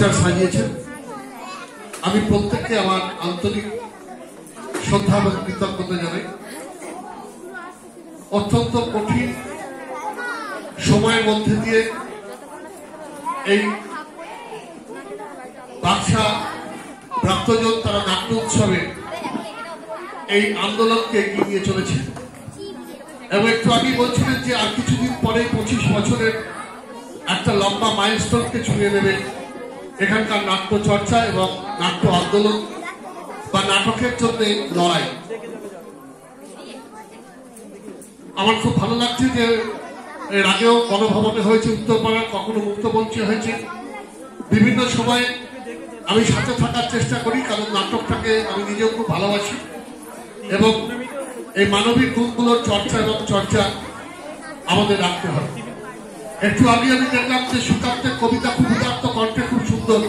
Structure সাজিয়েছেন। আমি প্রত্যেককে আমার আন্তরিক শ্রদ্ধা এবং কৃতজ্ঞতা জানাই। অত্যন্ত কঠিন সময়ের মধ্যে দিয়ে এই বাদশা প্রাপ্তজন তারা নাট্য উৎসবে এই আন্দোলনকে এগিয়ে নিয়ে চলেছে এবং একটু আগে বলছিলেন যে আর কিছুদিন পরে 25 বছরের একটা লম্বা মাইলস্টোনকে ছুঁয়ে নেবে এখানকার নাট্য চর্চা এবং নাট্য আন্দোলন বা নাটকের জন্য লড়াই। আমার খুব ভালো লাগছে যে এর আগেও গণভবনে হয়েছে, উত্তরপাড়ার, কখনো মুক্তমঞ্চে হয়েছে। বিভিন্ন সময়ে আমি সাথে থাকার চেষ্টা করি, কারণ নাটকটাকে আমি নিজেও খুব ভালোবাসি এবং এই মানবিক গুণগুলোর চর্চা এবং চর্চা আমাদের রাখতে হবে। একটু আগে আমি দেখলাম যে সুকান্তের কবিতা খুব উদাত্ত কণ্ঠে, খুব সুন্দর।